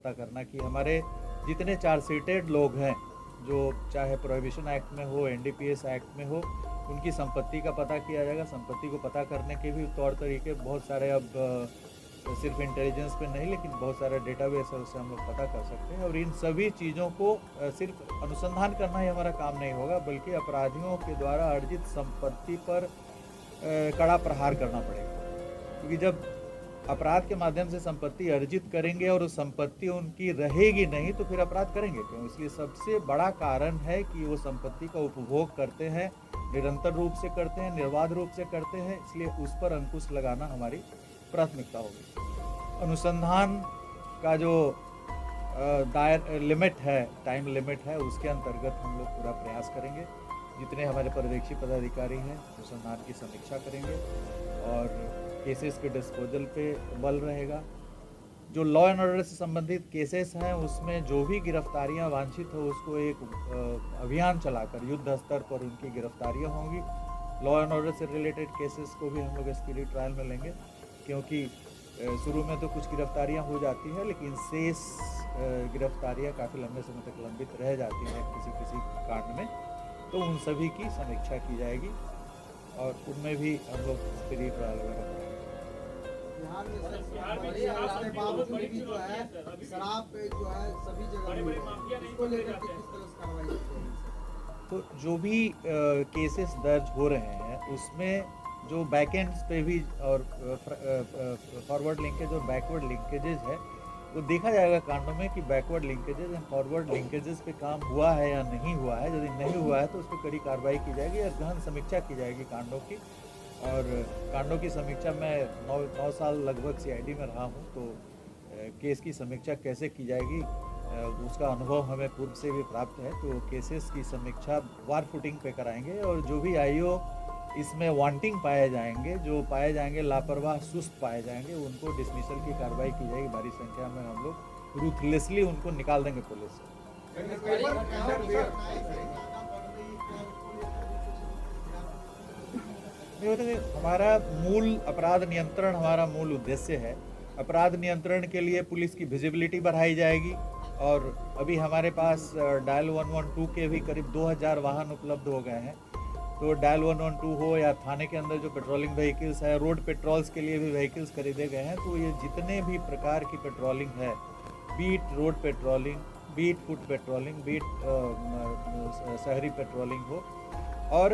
पता करना कि हमारे जितने चार्जशीटेड लोग हैं, जो चाहे प्रोहिबिशन एक्ट में हो, एनडीपीएस एक्ट में हो, उनकी संपत्ति का पता किया जाएगा। संपत्ति को पता करने के भी तौर तरीके बहुत सारे अब सिर्फ इंटेलिजेंस पे नहीं, लेकिन बहुत सारे डेटाबेस है, उससे हम लोग पता कर सकते हैं। और इन सभी चीज़ों को सिर्फ अनुसंधान करना ही हमारा काम नहीं होगा, बल्कि अपराधियों के द्वारा अर्जित संपत्ति पर कड़ा प्रहार करना पड़ेगा। क्योंकि जब अपराध के माध्यम से संपत्ति अर्जित करेंगे और उस संपत्ति उनकी रहेगी नहीं, तो फिर अपराध करेंगे क्यों? इसलिए सबसे बड़ा कारण है कि वो संपत्ति का उपभोग करते हैं, निरंतर रूप से करते हैं, निर्बाध रूप से करते हैं। इसलिए उस पर अंकुश लगाना हमारी प्राथमिकता होगी। अनुसंधान का जो लिमिट है, टाइम लिमिट है, उसके अंतर्गत हम लोग पूरा प्रयास करेंगे। जितने हमारे पर्यवेक्षी पदाधिकारी हैं, अनुसंधान की समीक्षा करेंगे और केसेस के डिस्पोजल पे बल रहेगा। जो लॉ एंड ऑर्डर से संबंधित केसेस हैं, उसमें जो भी गिरफ्तारियां वांछित हो, उसको एक अभियान चलाकर युद्ध स्तर पर उनकी गिरफ्तारियां होंगी। लॉ एंड ऑर्डर से रिलेटेड केसेस को भी हम लोग स्पीडी ट्रायल में लेंगे, क्योंकि शुरू में तो कुछ गिरफ्तारियां हो जाती हैं, लेकिन शेष गिरफ्तारियां काफ़ी लंबे समय तक लंबित रह जाती हैं किसी किसी कांड में। तो उन सभी की समीक्षा की जाएगी और उनमें भी हम लोग स्पीडी ट्रायल वगैरह कराएंगे। तो जो भी केसेस दर्ज हो रहे हैं, उसमें जो बैकएंड्स पे भी और फॉरवर्ड लिंकेज और बैकवर्ड लिंकेजेस है, वो देखा जाएगा कांडों में कि backward linkages and forward linkages पे काम हुआ है या नहीं हुआ है। यदि नहीं हुआ है तो उस पर कड़ी कार्रवाई की जाएगी और गहन समीक्षा की जाएगी कांडों की। और कांडों की समीक्षा मैं 9 साल लगभग सीआईडी में रहा हूँ, तो केस की समीक्षा कैसे की जाएगी उसका अनुभव हमें पूर्व से भी प्राप्त है। तो केसेस की समीक्षा वार फुटिंग पे कराएंगे और जो भी आईओ इसमें वांटिंग पाए जाएंगे, जो पाए जाएंगे लापरवाह, सुस्त पाए जाएंगे, उनको डिसमिसल की कार्रवाई की जाएगी। भारी संख्या में हम लोग रूथलेसली उनको निकाल देंगे पुलिस से। हमारा मूल अपराध नियंत्रण हमारा मूल उद्देश्य है। अपराध नियंत्रण के लिए पुलिस की विजिबिलिटी बढ़ाई जाएगी और अभी हमारे पास डायल 112 के भी करीब 2000 वाहन उपलब्ध हो गए हैं। तो डायल 112 हो या थाने के अंदर जो पेट्रोलिंग व्हीकल्स है, रोड पेट्रोल्स के लिए भी व्हीकल्स खरीदे गए हैं। तो ये जितने भी प्रकार की पेट्रोलिंग है, beat road patrolling, beat foot patrolling, beat शहरी पेट्रोलिंग हो, और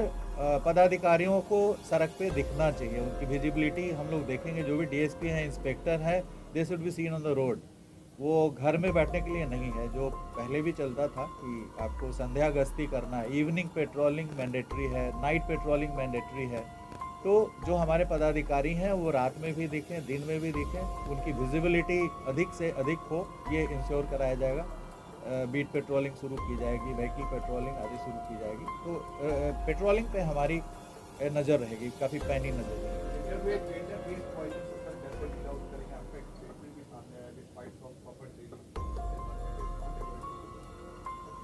पदाधिकारियों को सड़क पे दिखना चाहिए, उनकी विजिबिलिटी हम लोग देखेंगे। जो भी डीएसपी हैं, इंस्पेक्टर है, they should be seen on the road. वो घर में बैठने के लिए नहीं है, जो पहले भी चलता था कि आपको संध्या गश्ती करना है। इवनिंग पेट्रोलिंग मैंडेटरी है, नाइट पेट्रोलिंग मैंडेटरी है। तो जो हमारे पदाधिकारी हैं वो रात में भी दिखें, दिन में भी दिखें, उनकी विजिबिलिटी अधिक से अधिक हो, ये इंश्योर कराया जाएगा। बीट पेट्रोलिंग शुरू की जाएगी, व्हीकल पेट्रोलिंग आदि शुरू की जाएगी। तो पेट्रोलिंग पे हमारी नज़र रहेगी, काफ़ी पैनी नज़र रहेगी।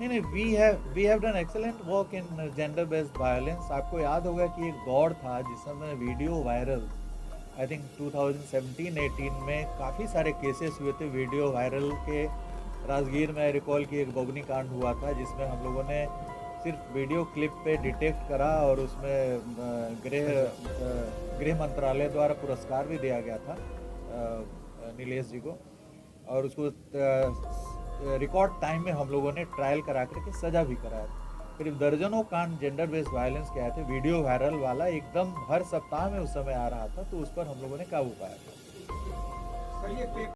नहीं, we have done excellent work in gender based violence. आपको याद होगा कि एक दौर था जिस समय वीडियो वायरल, आई थिंक 2017-18 में काफ़ी सारे केसेस हुए थे वीडियो वायरल के। राजगीर में रिकॉल की एक बबनी कांड हुआ था, जिसमें हम लोगों ने सिर्फ वीडियो क्लिप पे डिटेक्ट करा और उसमें गृह मंत्रालय द्वारा पुरस्कार भी दिया गया था नीलेश जी को। और उसको रिकॉर्ड टाइम में हम लोगों ने ट्रायल करा करके सजा भी कराया। करीब दर्जनों कांड जेंडर बेस्ड वायलेंस के आए थे। वीडियो वायरल वाला एकदम हर सप्ताह में उस समय आ रहा था, तो उस पर हम लोगों ने काबू पाया था।